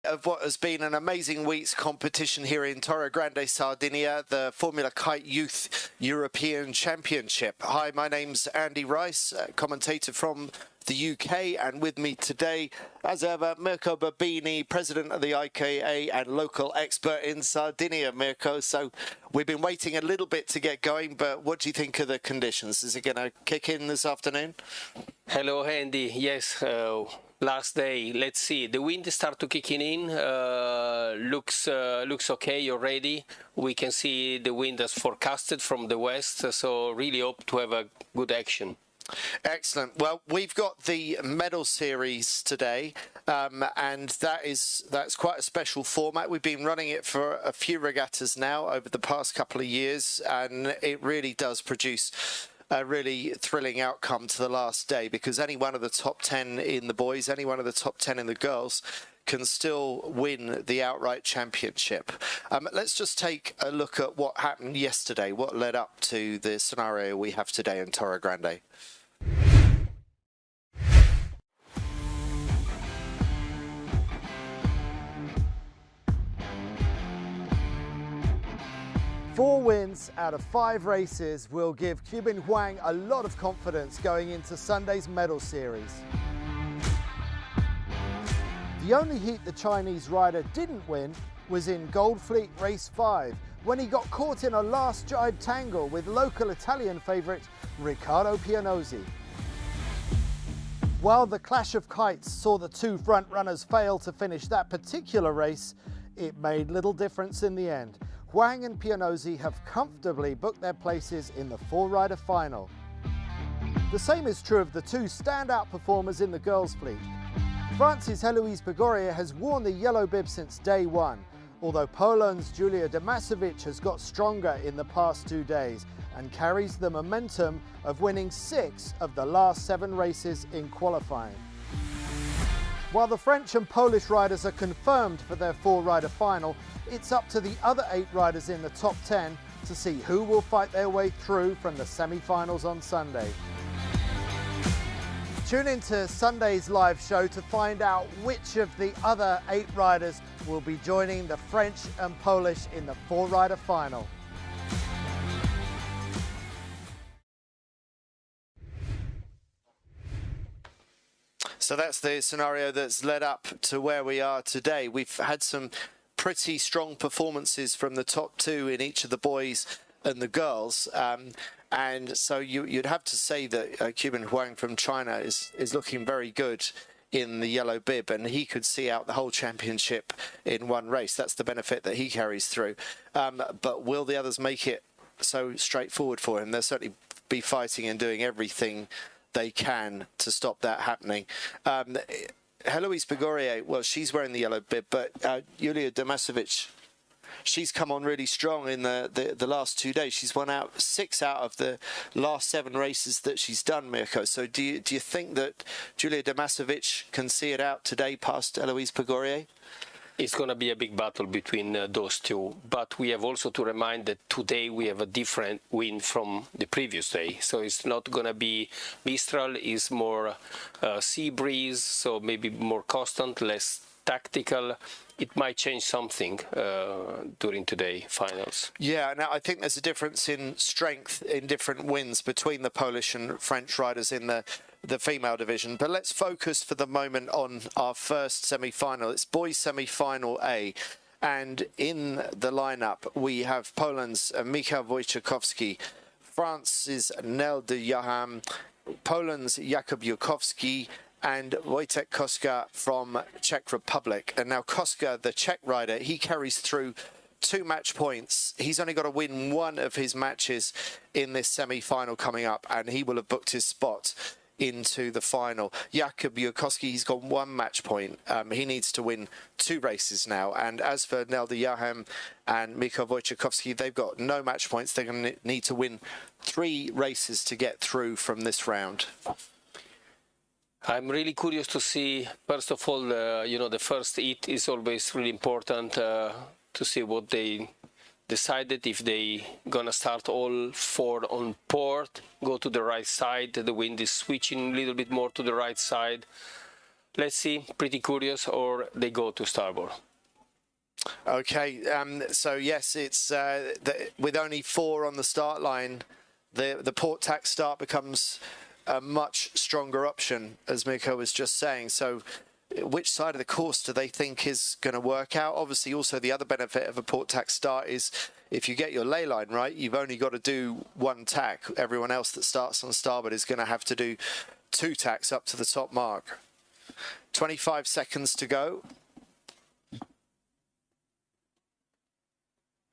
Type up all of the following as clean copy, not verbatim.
Of what has been an amazing week's competition here in Torre Grande, Sardinia, the Formula Kite Youth European Championship. Hi, my name's Andy Rice, commentator from the UK, and with me today, as ever, Mirko Babini, president of the IKA and local expert in Sardinia. Mirko, so we've been waiting a little bit to get going, but what do you think of the conditions? Is it going to kick in this afternoon? Hello, Andy. Yes. Last day, let's see. The wind start to kicking in. Looks okay already. We can see the wind as forecasted from the west. So really hope to have a good action. Excellent. Well, we've got the medal series today, and that's quite a special format. We've been running it for a few regattas now over the past couple of years, and it really does produce a really thrilling outcome to the last day, because any one of the top 10 in the boys, any one of the top 10 in the girls can still win the outright championship. Let's just take a look at what happened yesterday, what led up to the scenario we have today in Torre Grande. Four wins out of 5 races will give Qubin Huang a lot of confidence going into Sunday's medal series. The only heat the Chinese rider didn't win was in Gold Fleet Race 5, when he got caught in a last jibe tangle with local Italian favourite Riccardo Pianozzi. While the clash of kites saw the two front runners fail to finish that particular race, it made little difference in the end. Huang and Pianozzi have comfortably booked their places in the 4-rider final. The same is true of the two standout performers in the girls' fleet. France's Heloise Pegorier has worn the yellow bib since day one, although Poland's Julia Damasovic has got stronger in the past 2 days and carries the momentum of winning 6 of the last 7 races in qualifying. While the French and Polish riders are confirmed for their 4-rider final, it's up to the other 8 riders in the top 10 to see who will fight their way through from the semi-finals on Sunday. Tune into Sunday's live show to find out which of the other 8 riders will be joining the French and Polish in the 4-rider final. So that's the scenario that's led up to where we are today. We've had some pretty strong performances from the top 2 in each of the boys and the girls. And so you'd have to say that Qubin Huang from China is looking very good in the yellow bib, and he could see out the whole championship in one race. That's the benefit that he carries through. But will the others make it so straightforward for him? They'll certainly be fighting and doing everything they can to stop that happening. Heloise Pegorier, well, she's wearing the yellow bib, but Julia Damasovic, she's come on really strong in the last 2 days. She's won out 6 out of the last 7 races that she's done, Mirko. So do you think that Julia Damasovic can see it out today past Heloise Pegorier? It's going to be a big battle between those two, but we have also to remind that today we have a different wind from the previous day. So it's not going to be Mistral, it's more sea breeze, so maybe more constant, less tactical. It might change something during today's finals. Yeah, now I think there's a difference in strength in different winds between the Polish and French riders in the female division. But let's focus for the moment on our first semi-final. It's boys semi-final A. And in the lineup, we have Poland's Michał Wojciechowski, France's Nel de Jaham, Poland's Jakub Jurkowski, and Wojtek Koska from Czech Republic. And now Koska, the Czech rider, he carries through 2 match points. He's only got to win 1 of his matches in this semi-final coming up, and he will have booked his spot into the final. Jakub Jurkowski, he's got 1 match point. He needs to win 2 races now. And as for Nel de Jaham and Michał Wojciechowski, they've got no match points. They're going to need to win 3 races to get through from this round. I'm really curious to see, first of all, the first heat is always really important to see what they decided, if they gonna start all 4 on port, go to the right side. The wind is switching a little bit more to the right side. Let's see, pretty curious, or they go to starboard. Okay, so yes, it's with only 4 on the start line, the port tack start becomes a much stronger option, as Mirko was just saying. So which side of the course do they think is going to work out? Obviously, also the other benefit of a port tack start is if you get your lay line right, you've only got to do 1 tack. Everyone else that starts on starboard is going to have to do 2 tacks up to the top mark. 25 seconds to go.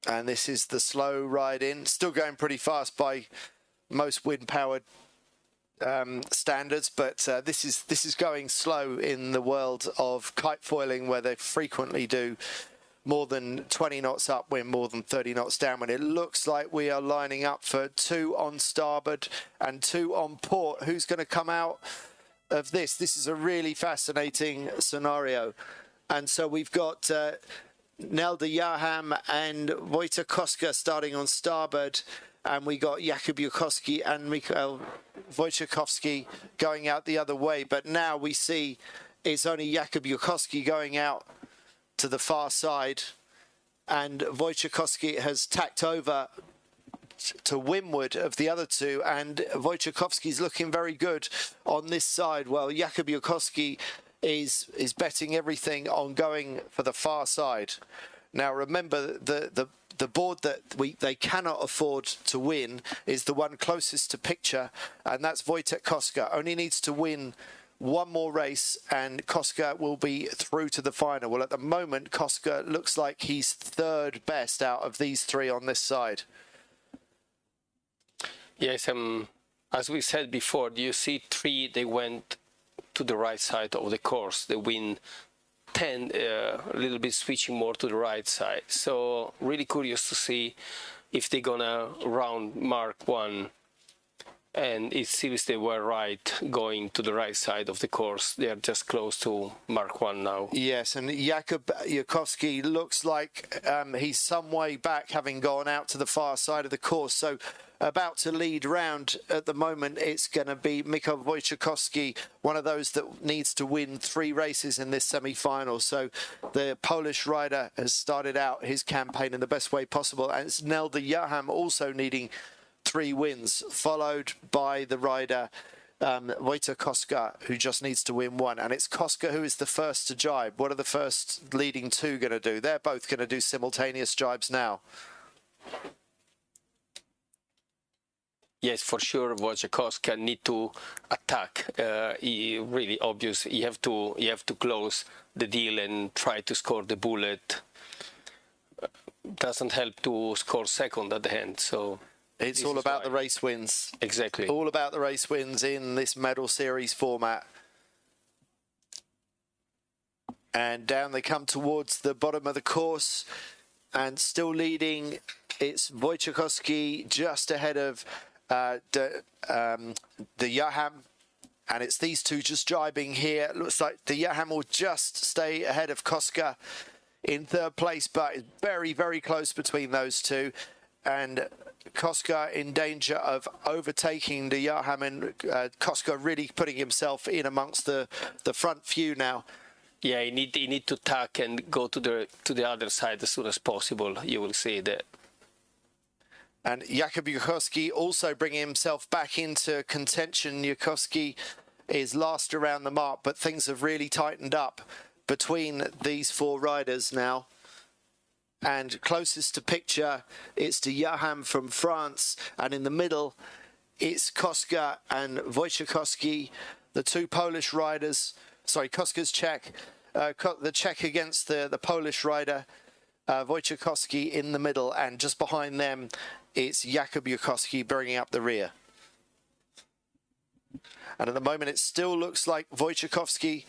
And this is the slow ride in. Still going pretty fast by most wind-powered standards, but this is going slow in the world of kite foiling, where they frequently do more than 20 knots upwind, more than 30 knots downwind. It looks like we are lining up for 2 on starboard and 2 on port. Who's going to come out of this? This is a really fascinating scenario. And so we've got Nelda Yaham and Wojciech Koska starting on starboard, and we got Jakub Jurkowski and Mikhail Wojciechowski going out the other way. But now we see it's only Jakub Jurkowski going out to the far side, and Wojciechowski has tacked over to windward of the other 2, and Wojciechowski's looking very good on this side. Well, Jakub Jurkowski is betting everything on going for the far side. Now remember, the board that they cannot afford to win is the one closest to picture, and that's Wojciech Koska. Only needs to win 1 more race and Koska will be through to the final. Well, at the moment, Koska looks like he's 3rd best out of these 3 on this side. Yes, as we said before, you see 3, they went to the right side of the course. They win 10, a little bit switching more to the right side. So really curious to see if they're gonna round Mark 1. And it seems they were right going to the right side of the course. They are just close to Mark 1 now. Yes, and Jakub Jurkowski looks like he's some way back, having gone out to the far side of the course. So about to lead round at the moment, it's going to be Mikhail Wojciechowski, one of those that needs to win 3 races in this semi-final. So the Polish rider has started out his campaign in the best way possible. And it's Nelda Yaham also needing 3 wins, followed by the rider Wojciech Koska, who just needs to win 1. And it's Koska who is the first to jibe. What are the first leading 2 going to do? They're both going to do simultaneous jibes now. Yes, for sure, Wojciechowski need to attack. Really obvious. You have to close the deal and try to score the bullet. Doesn't help to score 2nd at the end. So it's all about the race wins. Exactly. All about the race wins in this medal series format. And down they come towards the bottom of the course, and still leading. It's Wojciechowski just ahead of the Yaham, and it's these 2 just jibing here. It looks like the Yaham will just stay ahead of Koska in 3rd place, but it's very, very close between those 2. And Koska in danger of overtaking the Yaham, and Koska really putting himself in amongst the front few now. Yeah, you need to tack and go to the other side as soon as possible. You will see that. And Jakub Jurkowski also bringing himself back into contention. Jurkowski is last around the mark, but things have really tightened up between these 4 riders now. And closest to picture, it's the Yaham from France, and in the middle, it's Koska and Wojciechowski, the 2 Polish riders. Sorry, Koska's Czech, the Czech against the Polish rider, Wojciechowski in the middle, and just behind them, it's Jakub Jurkowski bringing up the rear. And at the moment, it still looks like Wojciechowski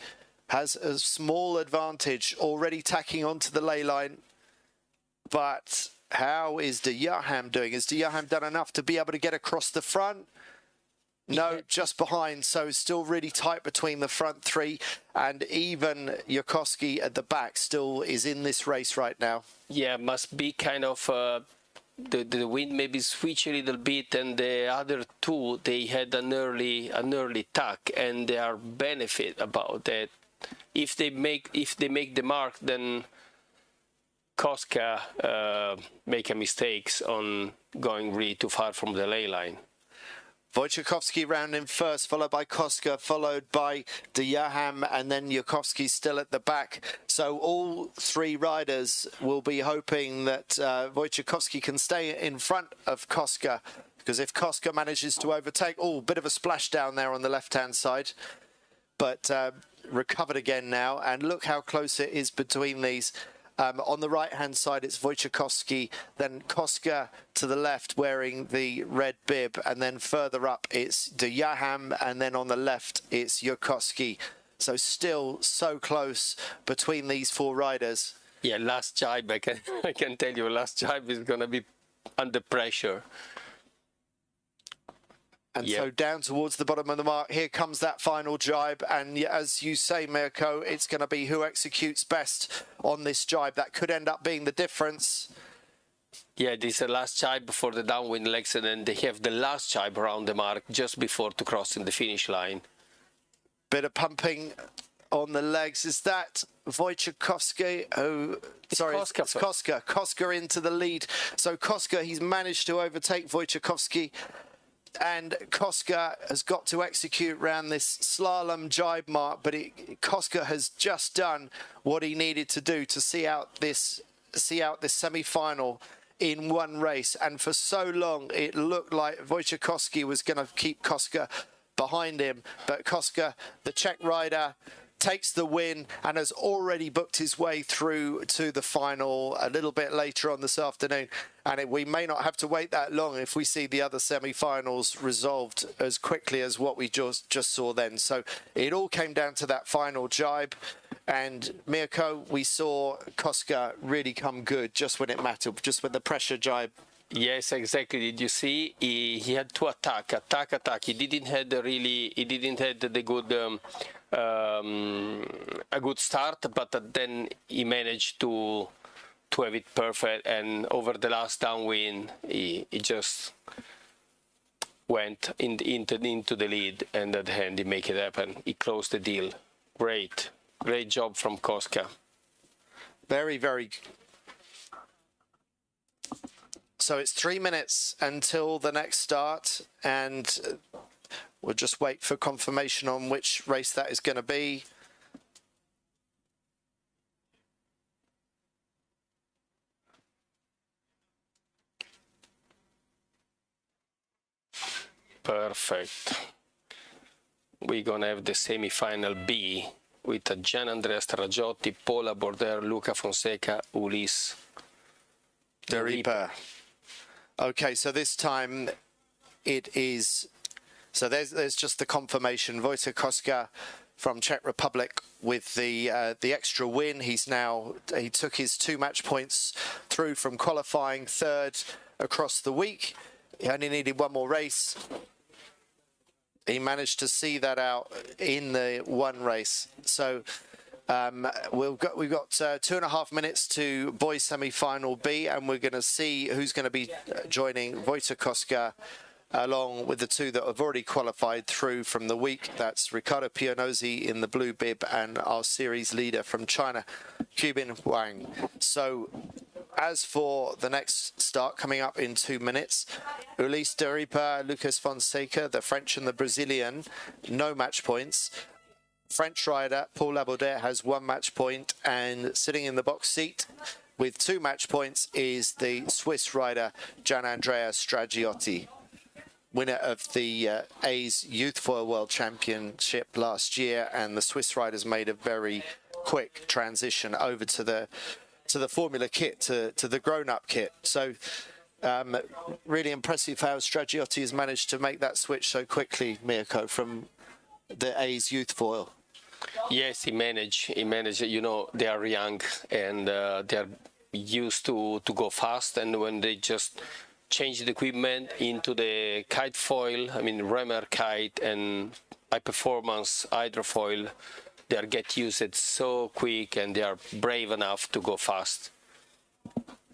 has a small advantage, already tacking onto the lay line. But how is de Yaham doing? Has de Yaham done enough to be able to get across the front? No, just behind. So still really tight between the front 3, and even Jurkowski at the back still is in this race right now. Yeah, must be kind of the wind maybe switch a little bit, and the other 2 they had an early tack, and they are benefit about that. if they make the mark, then Koska make a mistakes on going really too far from the ley line. Wojciechowski round in first, followed by Koska, followed by De Jaham, and then Yukovsky still at the back. So all three riders will be hoping that Wojciechowski can stay in front of Koska, because if Koska manages to overtake, bit of a splashdown there on the left-hand side, but recovered again now, and look how close it is between these. On the right-hand side, it's Wojciechowski, then Koska to the left wearing the red bib, and then further up it's De Jaham, and then on the left it's Yukovsky. So still so close between these four riders. Yeah, last jibe, I can tell you, last jibe is going to be under pressure. And so down towards the bottom of the mark, here comes that final jibe. And as you say, Mirko, it's going to be who executes best on this jibe. That could end up being the difference. Yeah, this is the last jibe before the downwind legs, and then they have the last jibe around the mark just before to crossing the finish line. Bit of pumping on the legs. Is that Wojciechowski? Koska. Koska into the lead. So Koska, he's managed to overtake Wojciechowski. And Koska has got to execute around this slalom jibe mark, but Koska has just done what he needed to do to see out this semi-final in one race. And for so long, it looked like Wojciechowski was going to keep Koska behind him, but Koska, the Czech rider, takes the win and has already booked his way through to the final a little bit later on this afternoon. And we may not have to wait that long if we see the other semi-finals resolved as quickly as what we just saw then. So it all came down to that final jibe. And Mirko, we saw Koska really come good just when it mattered, just with the pressure jibe. Yes, exactly. Did you see? He had to attack. He didn't have the good a good start, but then he managed to have it perfect. And over the last downwind, he just went into the lead, and at the end he make it happen. He closed the deal. Great job from Koska. Very, very. So it's 3 minutes until the next start, and we'll just wait for confirmation on which race that is going to be. Perfect. We're going to have the semi-final B with Gian Andrea Stragiotti, Paula Border, Luca Fonseca, Ulysse De Rieper. Okay, so this time it is, so there's just the confirmation. Wojciech Koska from Czech Republic with the extra win. He took his 2 match points through from qualifying third across the week. He only needed one more race. He managed to see that out in the one race. So we've got 2.5 minutes to boys semi-final B, and we're going to see who's going to be joining Wojciech Koska along with the two that have already qualified through from the week. That's Riccardo Pianozzi in the blue bib and our series leader from China, Qubin Huang. So as for the next start coming up in 2 minutes, Ulysse De Rieper, Lucas Fonseca, the French and the Brazilian, no match points. French rider Paul Labaudet has 1 match point, and sitting in the box seat with 2 match points is the Swiss rider Gian Andrea Stragiotti, winner of the A's Youth Foil World Championship last year, and the Swiss riders made a very quick transition over to the Formula kit, to the grown-up kit. So really impressive how Stragiotti has managed to make that switch so quickly, Mirko, from the A's Youth Foil. Yes, he managed. You know, they are young and they are used to go fast, and when they just change the equipment into the kite foil, I mean Remer kite and high performance hydrofoil, they are get used so quick, and they are brave enough to go fast.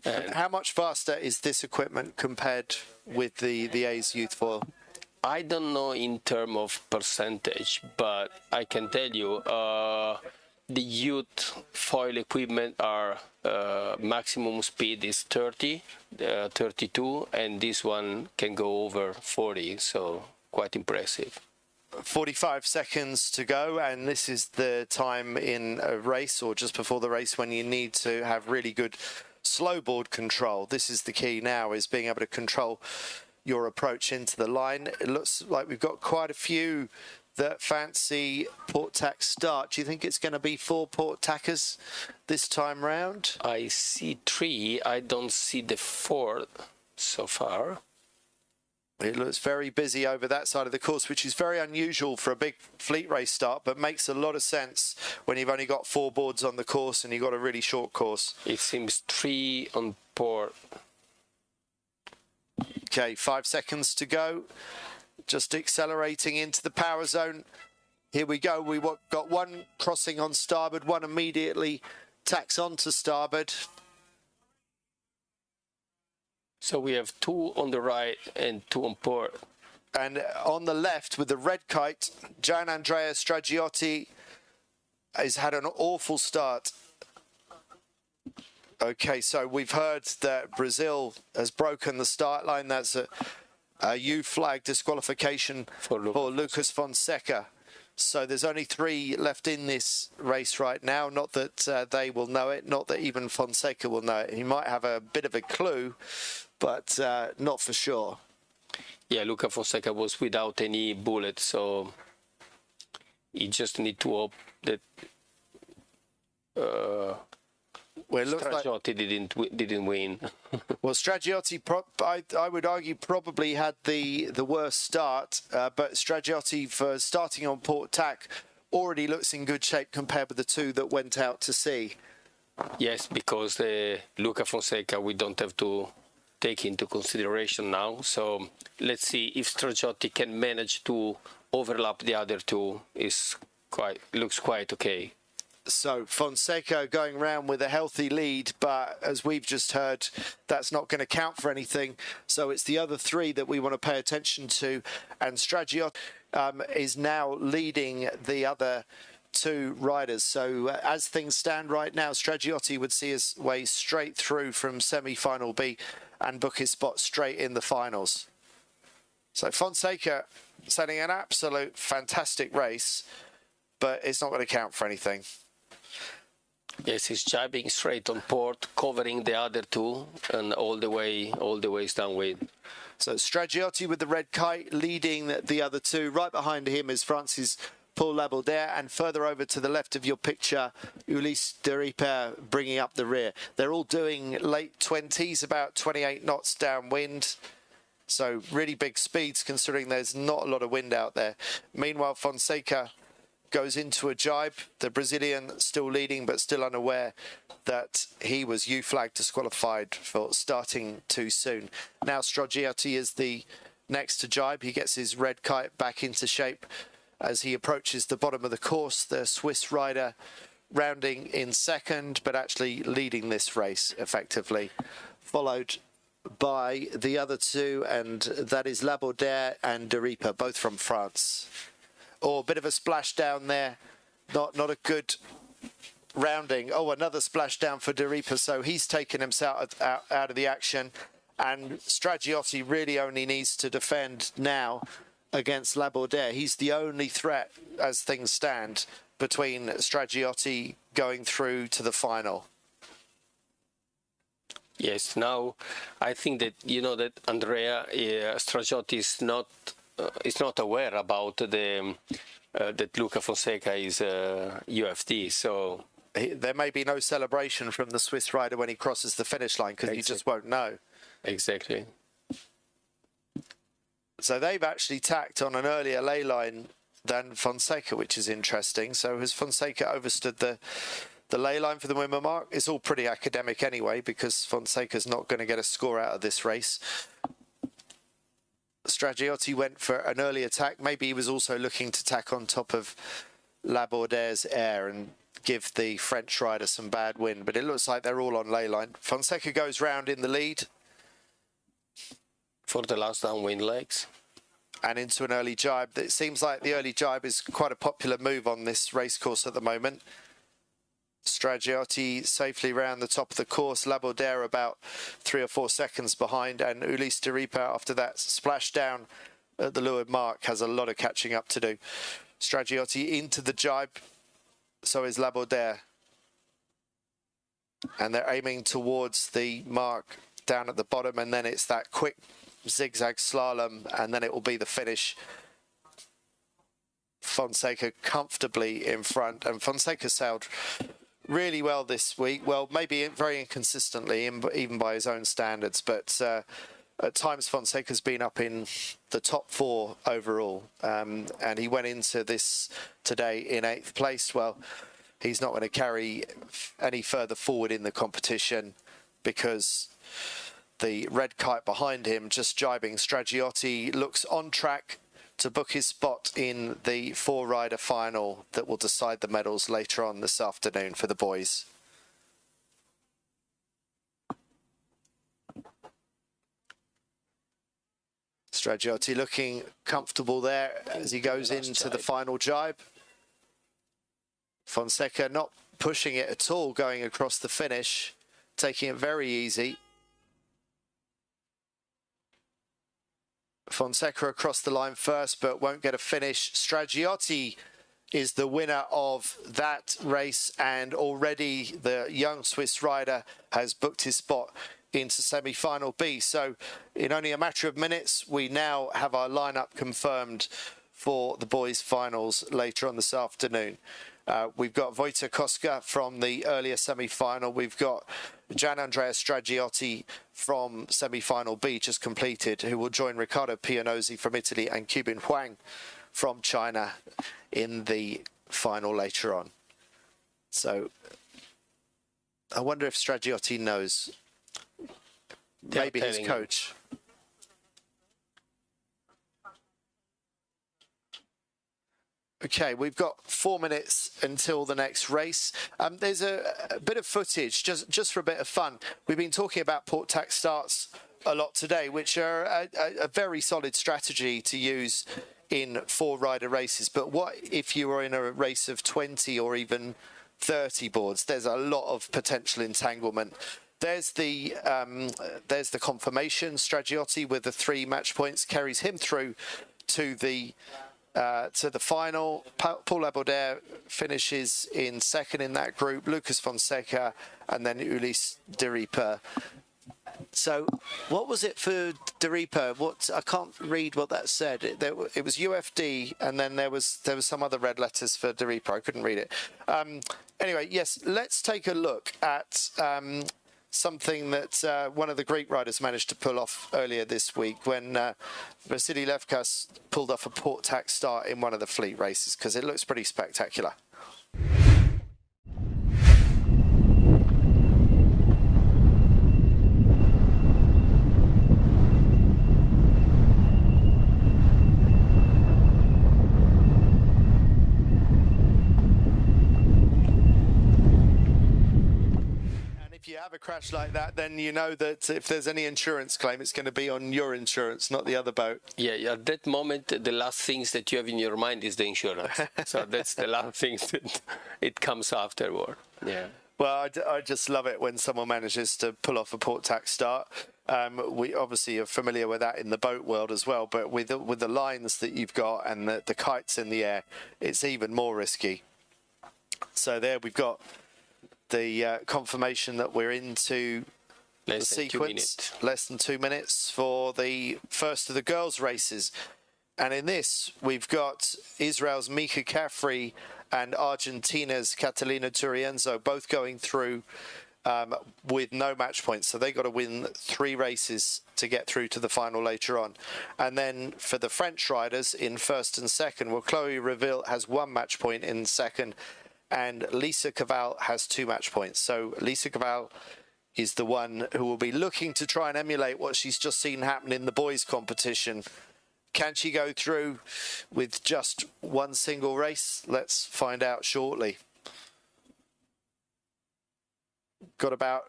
And how much faster is this equipment compared with the A's Youth Foil? I don't know in terms of percentage, but I can tell you the youth foil equipment are maximum speed is 30, 32, and this one can go over 40, so quite impressive. 45 seconds to go, and this is the time in a race or just before the race when you need to have really good slowboard control. This is the key now, is being able to control your approach into the line. It looks like we've got quite a few that fancy port tack start. Do you think it's going to be 4 port tackers this time round? I see 3. I don't see the 4th so far. It looks very busy over that side of the course, which is very unusual for a big fleet race start, but makes a lot of sense when you've only got 4 boards on the course and you've got a really short course. It seems 3 on port. Okay, 5 seconds to go. Just accelerating into the power zone. Here we go. We've got 1 crossing on starboard, 1 immediately tacks on to starboard. So we have 2 on the right and 2 on port. And on the left with the red kite, Gian Andrea Stragiotti has had an awful start. Okay, so we've heard that Brazil has broken the start line. That's a U flag disqualification for Lucas Fonseca. So there's only 3 left in this race right now. Not that they will know it, not that even Fonseca will know it. He might have a bit of a clue, but not for sure. Yeah, Luca Fonseca was without any bullet, so he just need to hope that Well, it looks Stragiotti didn't win. Well, Stragiotti, I would argue, probably had the worst start, but Stragiotti, for starting on port tack, already looks in good shape compared with the 2 that went out to sea. Yes, because Luca Fonseca we don't have to take into consideration now. So let's see if Stragiotti can manage to overlap the other 2. Looks quite okay. So Fonseca going round with a healthy lead, but as we've just heard, that's not going to count for anything. So it's the other 3 that we want to pay attention to. And Stragiotti is now leading the other 2 riders. So as things stand right now, Stragiotti would see his way straight through from semi-final B and book his spot straight in the finals. So Fonseca setting an absolute fantastic race, but it's not going to count for anything. Yes, he's jibing straight on port, covering the other 2, and all the way downwind. So Stragiotti with the red kite leading the other 2. Right behind him is France's Paul Labaudet, and further over to the left of your picture, Ulysse de Ripper bringing up the rear. They're all doing late 20s, about 28 knots downwind. So really big speeds considering there's not a lot of wind out there. Meanwhile, Fonseca goes into a jibe. The Brazilian still leading, but still unaware that he was U-flag disqualified for starting too soon. Now Stragiotti is the next to jibe. He gets his red kite back into shape as he approaches the bottom of the course. The Swiss rider rounding in second, but actually leading this race effectively, followed by the other 2, and that is Labaudet and de Ripper, both from France. Oh, a bit of a splashdown there. Not a good rounding. Oh, another splashdown for de Ripper. So he's taken himself out of the action. And Stragiotti really only needs to defend now against Labaudet. He's the only threat, as things stand, between Stragiotti going through to the final. Yes, now I think that, that Andrea Stragiotti is not aware about that Luca Fonseca is UFD, so there may be no celebration from the Swiss rider when he crosses the finish line, because you just won't know. Exactly. So they've actually tacked on an earlier ley line than Fonseca, which is interesting. So has Fonseca overstood the ley line for the Wimmer mark? It's all pretty academic anyway, because Fonseca's not going to get a score out of this race. Stragiotti went for an early attack. Maybe he was also looking to tack on top of Labaudet's air and give the French rider some bad wind, but it looks like they're all on ley line. Fonseca goes round in the lead for the last downwind legs. and into an early jibe. It seems like the early jibe is quite a popular move on this race course at the moment. Stragiotti safely round the top of the course. Labaudet about 3 or 4 seconds behind, and Ulysse de Rieper, after that splash down at the leeward mark, has a lot of catching up to do. Stragiotti into the jibe, so is Labaudet. And they're aiming towards the mark down at the bottom, and then it's that quick zigzag slalom, and then it will be the finish. Fonseca comfortably in front, and Fonseca sailed really well this week. Well, maybe very inconsistently, even by his own standards, but at times Fonseca's been up in the top 4 overall, and he went into this today in 8th place. Well, he's not going to carry any further forward in the competition because the red kite behind him, just jibing. Stragiotti looks on track to book his spot in the 4-rider final that will decide the medals later on this afternoon for the boys. Stragiotti looking comfortable there as he goes into the final jibe. Fonseca not pushing it at all, going across the finish, taking it very easy. Fonseca across the line first, but won't get a finish. Stragiotti is the winner of that race, and already the young Swiss rider has booked his spot into semi-final B. So in only a matter of minutes, we now have our lineup confirmed for the boys' finals later on this afternoon. We've got Wojciech Koska from the earlier semi-final. We've got Gian Andrea Stragiotti from semi-final B just completed, who will join Riccardo Pianozzi from Italy and Qubin Huang from China in the final later on. So I wonder if Stragiotti knows. Maybe his coach. Okay, we've got 4 minutes until the next race. There's a bit of footage, just for a bit of fun. We've been talking about port tack starts a lot today, which are a very solid strategy to use in 4-rider races. But what if you were in a race of 20 or even 30 boards? There's a lot of potential entanglement. There's the confirmation. Stragiotti with the 3 match points carries him through to the final. Paul Labaudet finishes in 2nd in that group, Lucas Fonseca, and then Ulysse de Rieper. So what was it for de Rieper? I can't read what that said. It was UFD, and then there was some other red letters for de Rieper. I couldn't read it. Anyway, yes, let's take a look at something that one of the Greek riders managed to pull off earlier this week when Vasily Levkas pulled off a port tack start in one of the fleet races, because it looks pretty spectacular. Have a crash like that, then you know that if there's any insurance claim, it's going to be on your insurance, not the other boat. Yeah, at that moment, the last things that you have in your mind is the insurance. So that's the last things that it comes afterward. Yeah. Well, I just love it when someone manages to pull off a port tack start. We obviously are familiar with that in the boat world as well, but with the lines that you've got and the kites in the air, it's even more risky. So there we've got the confirmation that we're into the sequence. Less than 2 minutes for the first of the girls' races. And in this, we've got Israel's Mika Caffrey and Argentina's Catalina Turienzo both going through with no match points. So they got to win 3 races to get through to the final later on. And then for the French riders in 1st and 2nd, well, Chloe Reville has 1 match point in 2nd, and Lisa Caval has 2 match points. So Lisa Caval is the one who will be looking to try and emulate what she's just seen happen in the boys' competition. Can she go through with just 1 single race? Let's find out shortly. Got about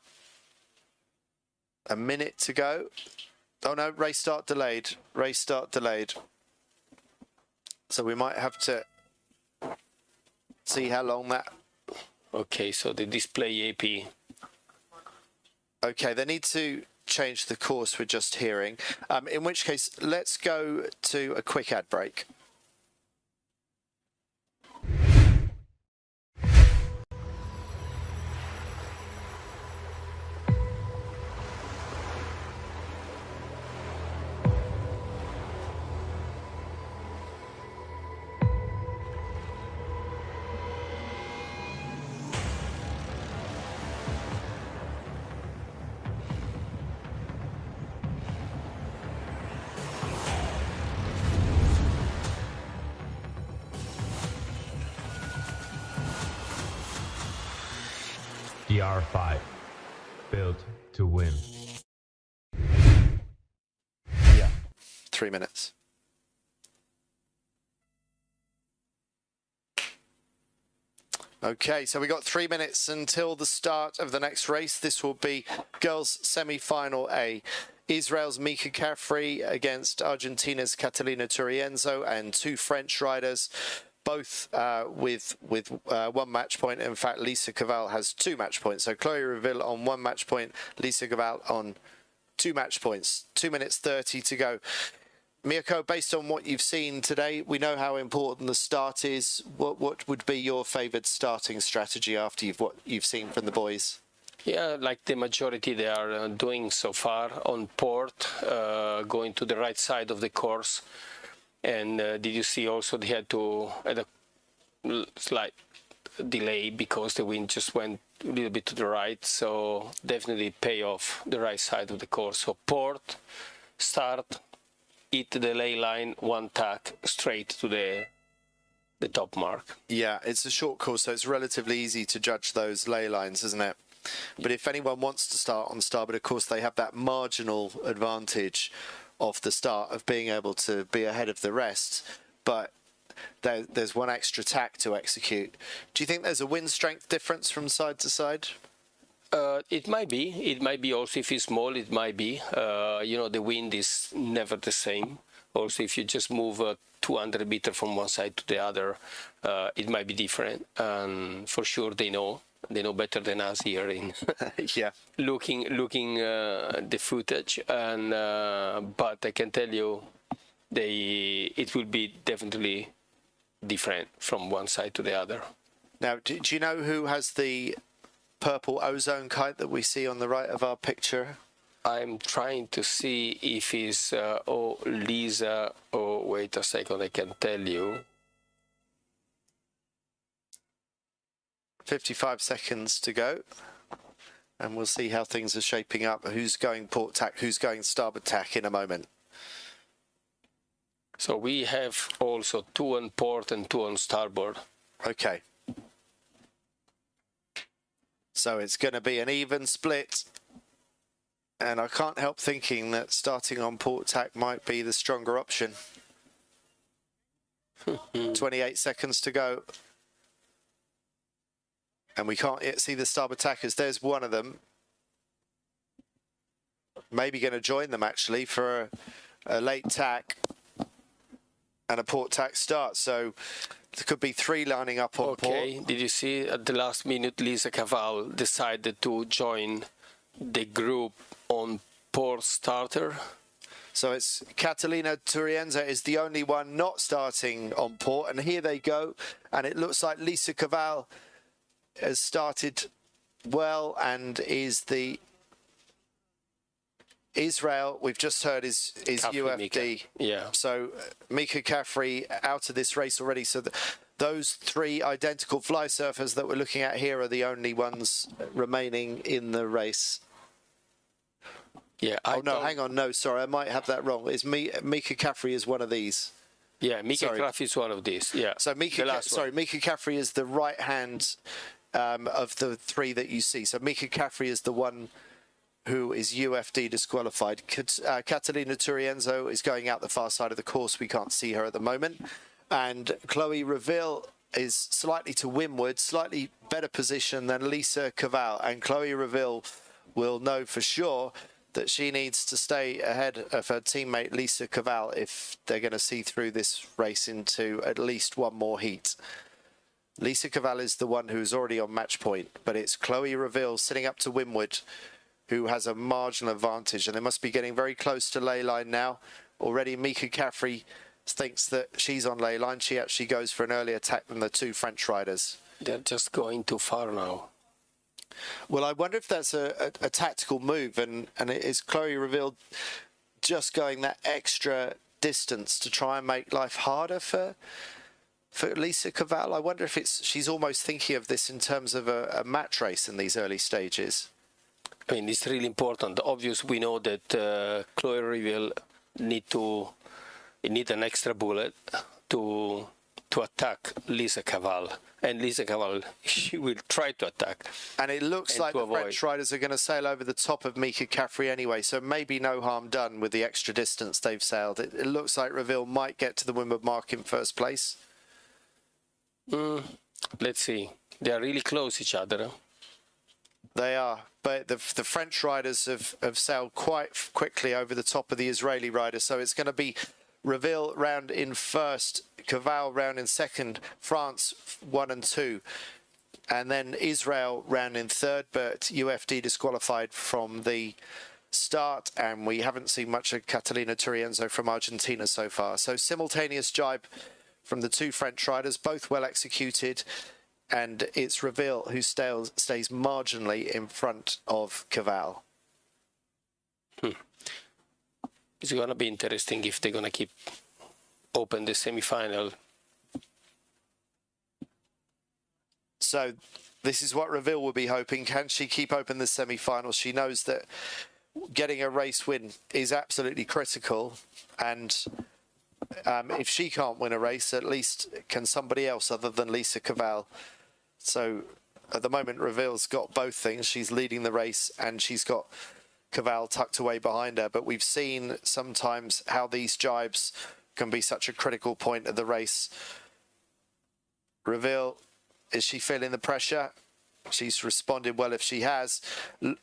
a minute to go. Oh no, race start delayed. Race start delayed. So we might have to see how long that... Okay, so the display AP. Okay, they need to change the course we're just hearing. In which case, let's go to a quick ad break. DR5, built to win. Yeah, 3 minutes. Okay, so we got 3 minutes until the start of the next race. This will be girls semi-final A. Israel's Mika Caffrey against Argentina's Catalina Turienzo, and two French riders, both with 1 match point. In fact, Lisa Caval has 2 match points. So Chloe Reville on 1 match point, Lisa Caval on 2 match points. 2 minutes 30 to go. Mirko, based on what you've seen today, we know how important the start is. What would be your favoured starting strategy after what you've seen from the boys? Yeah, like the majority they are doing so far on port, going to the right side of the course. And did you see also they had a slight delay because the wind just went a little bit to the right. So definitely pay off the right side of the course. So port, start, hit the ley line, 1 tack straight to the top mark. Yeah, it's a short course, so it's relatively easy to judge those ley lines, isn't it? But if anyone wants to start on starboard, of course, they have that marginal advantage off the start of being able to be ahead of the rest. But there's 1 extra tack to execute. Do you think there's a wind strength difference from side to side? It might be. It might be also if it's small, it might be. The wind is never the same. Also, if you just move 200 meters from one side to the other, it might be different. And for sure, they know better than us here in yeah, looking the footage. And but I can tell you, it will be definitely different from one side to the other. Now, do you know who has the purple ozone kite that we see on the right of our picture? I'm trying to see if it's Lisa. Oh, wait a second, I can tell you. 55 seconds to go, and we'll see how things are shaping up. Who's going port tack, who's going starboard tack in a moment. So we have also 2 on port and 2 on starboard. Okay. So it's going to be an even split. And I can't help thinking that starting on port tack might be the stronger option. 28 seconds to go. And we can't yet see the starboard tackers. There's one of them. Maybe going to join them, actually, for a late tack and a port tack start. So there could be 3 lining up on port. Okay, did you see at the last minute Lisa Caval decided to join the group on port starter? So it's Catalina Turienza is the only one not starting on port. And here they go. And it looks like Lisa Caval has started well, and is the Israel we've just heard is UFD. Mika. Yeah. So Mika Caffrey out of this race already. So those 3 identical fly surfers that we're looking at here are the only ones remaining in the race. Yeah. Hang on. No, sorry, I might have that wrong. Mika Caffrey is one of these. Yeah, Mika Caffrey is one of these. Yeah. So Mika Caffrey is the right hand of the 3 that you see. So Mika Caffrey is the one who is UFD disqualified. Catalina Turienzo is going out the far side of the course. We can't see her at the moment. And Chloe Reville is slightly to windward, slightly better position than Lisa Caval. And Chloe Reville will know for sure that she needs to stay ahead of her teammate Lisa Caval if they're going to see through this race into at least one more heat. Lisa Caval is the one who's already on match point, but it's Chloe Reville sitting up to windward who has a marginal advantage, and they must be getting very close to ley line now. Already Mika Caffrey thinks that she's on ley line. She actually goes for an early attack than the two French riders. They're just going too far now. Well, I wonder if that's a tactical move, and is Chloe Reville just going that extra distance to try and make life harder for Lisa Caval? I wonder if she's almost thinking of this in terms of a match race in these early stages. I mean, it's really important. Obviously, we know that Chloe Reville need an extra bullet to attack Lisa Caval, and Lisa Caval, she will try to attack. And it looks like the French riders are going to sail over the top of Mika Caffrey anyway, so maybe no harm done with the extra distance they've sailed. It looks like Reville might get to the windward mark in first place. Let's see. They are really close each other. Huh? They are, but the French riders have sailed quite quickly over the top of the Israeli riders, so it's going to be Reville round in first, Caval round in second, France 1 and 2, and then Israel round in third, but UFD disqualified from the start, and we haven't seen much of Catalina Turienzo from Argentina so far. So simultaneous jibe from the two French riders, both well executed, and it's Reville who stays marginally in front of Caval. It's going to be interesting if they're going to keep open the semi-final. So this is what Reville will be hoping. Can she keep open the semi-final? She knows that getting a race win is absolutely critical, and if she can't win a race, at least can somebody else other than Lisa Caval. So at the moment, Reville's got both things. She's leading the race and she's got Caval tucked away behind her. But we've seen sometimes how these jibes can be such a critical point of the race. Reville, is she feeling the pressure? She's responded well if she has.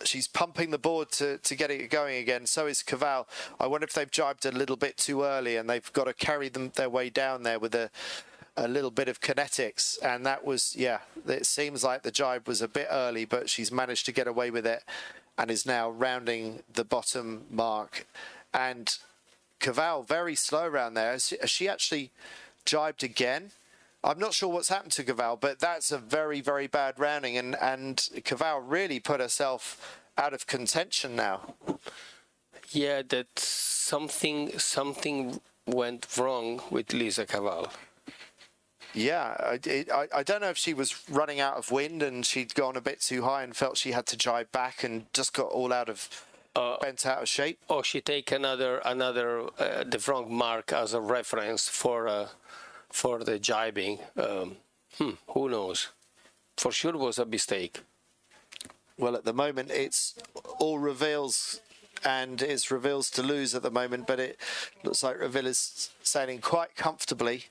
She's pumping the board to get it going again. So is Caval. I wonder if they've jibed a little bit too early and they've got to carry their way down there with a little bit of kinetics. And that was, yeah, it seems like the jibe was a bit early, but she's managed to get away with it and is now rounding the bottom mark. And Caval very slow around there. Has she actually jibed again? I'm not sure what's happened to Caval, but that's a very, very bad rounding, and Caval really put herself out of contention now. Yeah, that something went wrong with Lisa Caval. Yeah, I don't know if she was running out of wind and she'd gone a bit too high and felt she had to jibe back and just got all out of bent out of shape. Or she take another the wrong mark as a reference for the jibing. Who knows? For sure it was a mistake. Well, at the moment, it's all Reville's, and it's Reville's to lose at the moment, but it looks like Reville is sailing quite comfortably.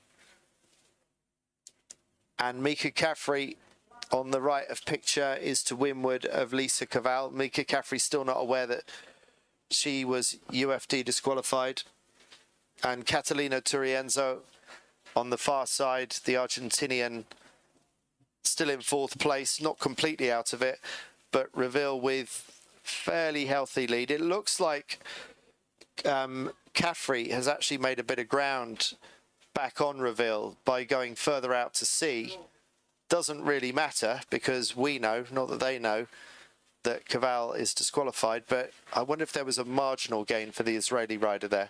And Mika Caffrey on the right of picture is to windward of Lisa Caval. Mika Caffrey still not aware that she was UFD disqualified. And Catalina Turienzo on the far side, the Argentinian, still in fourth place, not completely out of it, but Reville with fairly healthy lead. It looks like Caffrey has actually made a bit of ground back on Reville by going further out to sea. Doesn't really matter because we know, not that they know, that Caval is disqualified, but I wonder if there was a marginal gain for the Israeli rider there.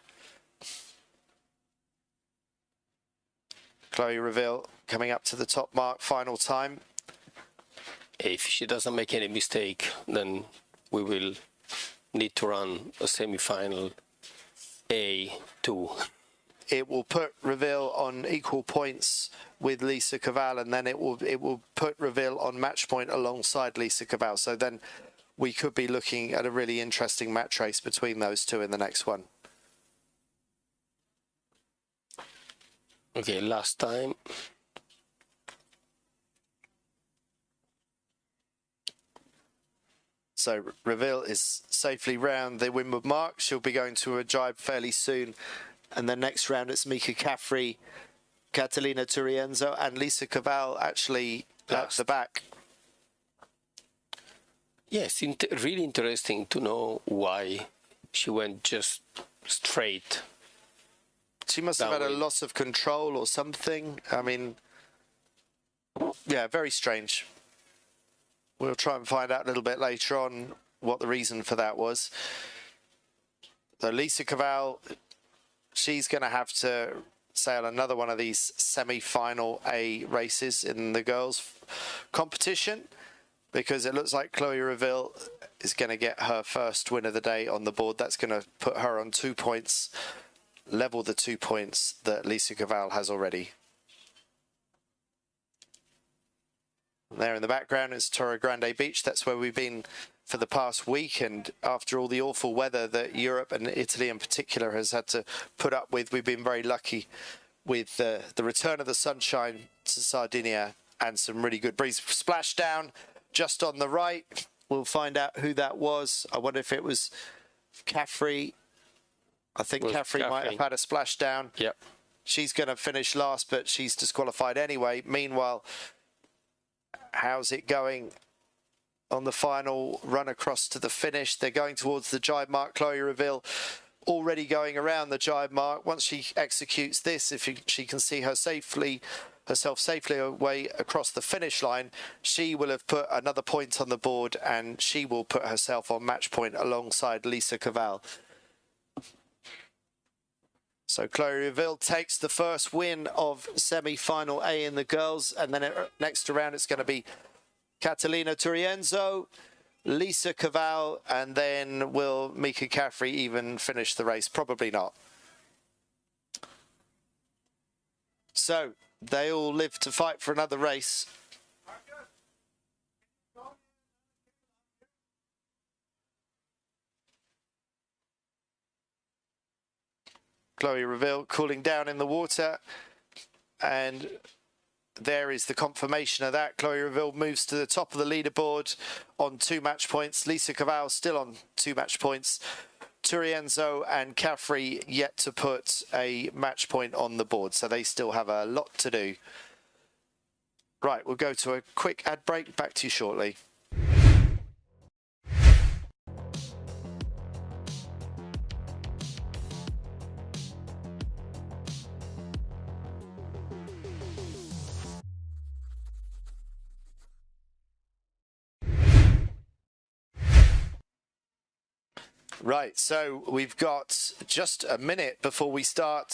Chloe Reville coming up to the top mark, final time. If she doesn't make any mistake, then we will need to run a semi-final A2. It will put Reville on equal points with Lisa Caval, and then it will put Reville on match point alongside Lisa Caval. So then we could be looking at a really interesting match race between those two in the next one. Okay, last time. So Reveal is safely round the windward mark. She'll be going to a jibe fairly soon. And then next round it's Mika Caffrey, Catalina Turienzo and Lisa Caval actually at the back. Yes, really interesting to know why she went just straight. She must have had a loss of control or something. I mean, yeah, very strange. We'll try and find out a little bit later on what the reason for that was. So Lisa Caval, she's going to have to sail another one of these semi-final A races in the girls' competition, because it looks like Chloe Reveal is going to get her first win of the day on the board. That's going to put her on 2 points, level the 2 points that Lisa Caval has already. There in the background is Torre Grande Beach. That's where we've been for the past week, and after all the awful weather that Europe and Italy in particular has had to put up with, we've been very lucky with the return of the sunshine to Sardinia and some really good breeze. Splashdown just on the right. We'll find out who that was. I wonder if it was Caffrey. I think Caffrey might have had a splashdown. Yep. She's going to finish last, but she's disqualified anyway. Meanwhile, how's it going on the final run across to the finish? They're going towards the jibe mark. Chloe Reveal already going around the jibe mark. Once she executes this, if she can see herself safely away across the finish line, she will have put another point on the board, and she will put herself on match point alongside Lisa Caval. So Chloe Reveal takes the first win of semi-final A in the girls, and then next round it's going to be Catalina Turienzo, Lisa Caval, and then will Mika Caffrey even finish the race? Probably not. So they all live to fight for another race. Chloe Reveal cooling down in the water, and there is the confirmation of that. Chloe Reveal moves to the top of the leaderboard on 2 match points. Lisa Caval still on 2 match points. Turienzo and Caffrey yet to put a match point on the board, so they still have a lot to do. Right, we'll go to a quick ad break. Back to you shortly. Right, so we've got just a minute before we start